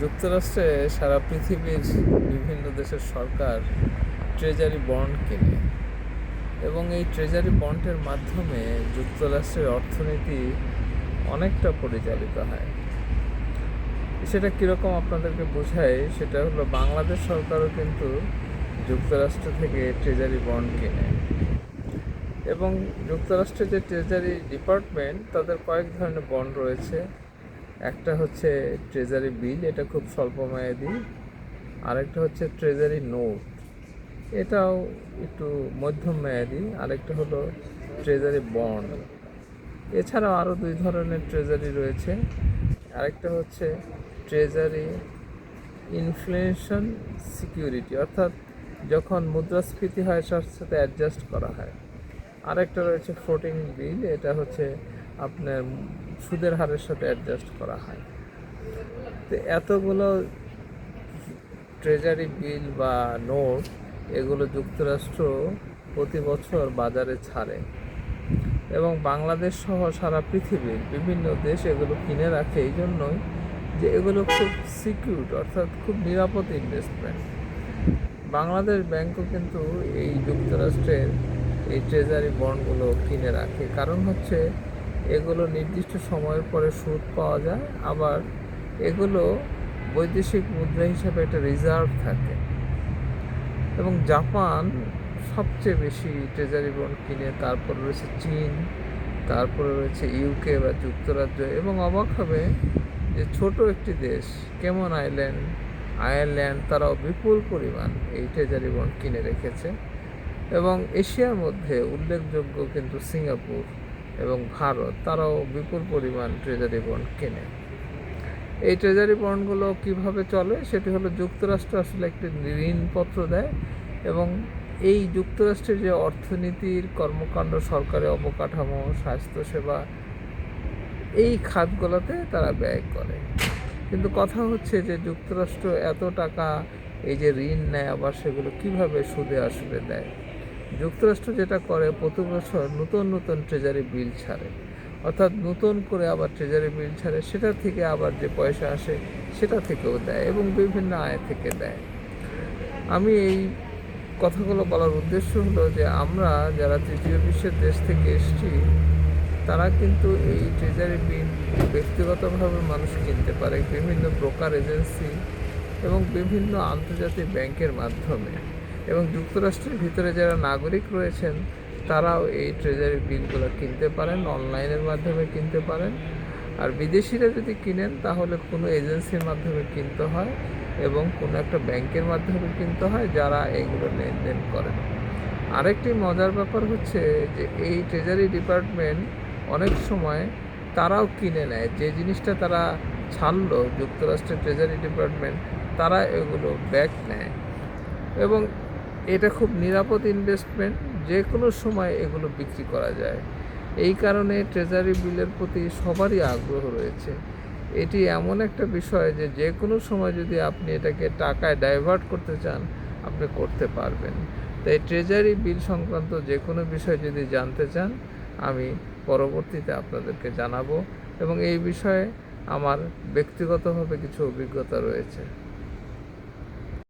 যুক্তরাষ্ট্রে সারা পৃথিবীর বিভিন্ন দেশের সরকার ট্রেজারি বন্ড কেনে এবং এই ট্রেজারি বন্ডের মাধ্যমে যুক্তরাষ্ট্রের অর্থনীতি অনেকটা পরিচালিত হয়। সেটা কীরকম আপনাদেরকে বোঝায়, সেটা হলো বাংলাদেশ সরকারও কিন্তু যুক্তরাষ্ট্র থেকে ট্রেজারি বন্ড কেনে এবং যুক্তরাষ্ট্রের যে ট্রেজারি ডিপার্টমেন্ট, তাদের কয়েক ধরনের বন্ড রয়েছে। একটা হচ্ছে ট্রেজারি বিল, এটা খুব স্বল্প মেয়াদি। আরেকটা হচ্ছে ট্রেজারি নোট, এটাও একটু মধ্যম মেয়াদি। আরেকটা হলো ট্রেজারি বন্ড। এছাড়াও আরও দুই ধরনের ট্রেজারি রয়েছে। আরেকটা হচ্ছে ট্রেজারি ইনফ্লেশন সিকিউরিটি, অর্থাৎ যখন মুদ্রাস্ফীতি হয় তার সাথে অ্যাডজাস্ট করা হয়। আরেকটা রয়েছে ফ্লোটিং বিল, এটা হচ্ছে আপনার সুদের হারের সাথে অ্যাডজাস্ট করা হয়। তো এতগুলো ট্রেজারি বিল বা নোট, এগুলো যুক্তরাষ্ট্র প্রতি বছর বাজারে ছাড়ে এবং বাংলাদেশ সহ সারা পৃথিবীর বিভিন্ন দেশ এগুলো কিনে রাখে এই জন্যই যে এগুলো খুব সিকিউর, অর্থাৎ খুব নিরাপদ ইনভেস্টমেন্ট। বাংলাদেশ ব্যাংকও কিন্তু এই যুক্তরাষ্ট্রের এই ট্রেজারি বন্ডগুলো কিনে রাখে, কারণ হচ্ছে এগুলো নির্দিষ্ট সময়ের পরে সুদ পাওয়া যায়, আবার এগুলো বৈদেশিক মুদ্রা হিসাবে একটা রিজার্ভ থাকে। এবং জাপান সবচেয়ে বেশি ট্রেজারি বন্ড কিনে, তারপর রয়েছে চীন, তারপরে রয়েছে ইউকে বা যুক্তরাজ্য, এবং অবাক হবে যে ছোট একটি দেশ কেমন আয়ারল্যান্ড, তারাও বিপুল পরিমাণ এই ট্রেজারি বন্ড কিনে রেখেছে। এবং এশিয়ার মধ্যে উল্লেখযোগ্য কিন্তু সিঙ্গাপুর এবং ভারত, তারাও বিপুল পরিমাণ ট্রেজারি বন্ড কেনে। এই ট্রেজারি বন্ডগুলো কিভাবে চলে, সেটি হলো যুক্তরাষ্ট্র আসলে একটি ঋণপত্র দেয় এবং এই যুক্তরাষ্ট্রের যে অর্থনীতির কর্মকাণ্ড, সরকারি অবকাঠামো, স্বাস্থ্যসেবা, এই খাতগুলোতে তারা ব্যয় করে। কিন্তু কথা হচ্ছে যে যুক্তরাষ্ট্র এত টাকা এই যে ঋণ নেয়, আবার সেগুলো কিভাবে সুদে আসলে দেয়। যুক্তরাষ্ট্র যেটা করে, প্রতি বছর নতুন নতুন ট্রেজারি বিল ছাড়ে, অর্থাৎ নতুন করে আবার ট্রেজারি বিল ছাড়ে, সেটা থেকে আবার যে পয়সা আসে সেটা থেকেও দেয় এবং বিভিন্ন আয় থেকে দেয়। আমি এই কথাগুলো বলার উদ্দেশ্য হলো যে আমরা যারা তৃতীয় বিশ্বের দেশ থেকে এসেছি, তারা কিন্তু এই ট্রেজারি বিল ব্যক্তিগতভাবে মানুষ কিনতে পারে বিভিন্ন ব্রোকার এজেন্সি এবং বিভিন্ন আন্তর্জাতিক ব্যাংকের মাধ্যমে। এবং যুক্তরাষ্ট্রের ভিতরে যারা নাগরিক রয়েছেন, তারাও এই ট্রেজারি বিলগুলো কিনতে পারেন, অনলাইনের মাধ্যমে কিনতে পারেন। আর বিদেশিরা যদি কিনেন, তাহলে কোনো এজেন্সির মাধ্যমে কিনতে হয় এবং কোনো একটা ব্যাংকের মাধ্যমে কিনতে হয়, যারা এইগুলো লেনদেন করেন। আরেকটি মজার ব্যাপার হচ্ছে যে এই ট্রেজারি ডিপার্টমেন্ট অনেক সময় তারাও কিনে নেয়, যে জিনিসটা তারা ছাড়লো যুক্তরাষ্ট্রের ট্রেজারি ডিপার্টমেন্ট, তারা এগুলো ব্যাক নেয় এবং এটা খুব নিরাপদ ইনভেস্টমেন্ট, যে কোনো সময় এগুলো বিক্রি করা যায়। এই কারণে ট্রেজারি বিলের প্রতি সবারই আগ্রহ রয়েছে। এটি এমন একটা বিষয় যে যে কোনো সময় যদি আপনি এটাকে টাকায় ডাইভার্ট করতে চান, আপনি করতে পারবেন। তাই ট্রেজারি বিল সংক্রান্ত যে কোনো বিষয় যদি জানতে চান, আমি পরবর্তীতে আপনাদেরকে জানাবো এবং এই বিষয়ে আমার ব্যক্তিগতভাবে কিছু অভিজ্ঞতা রয়েছে।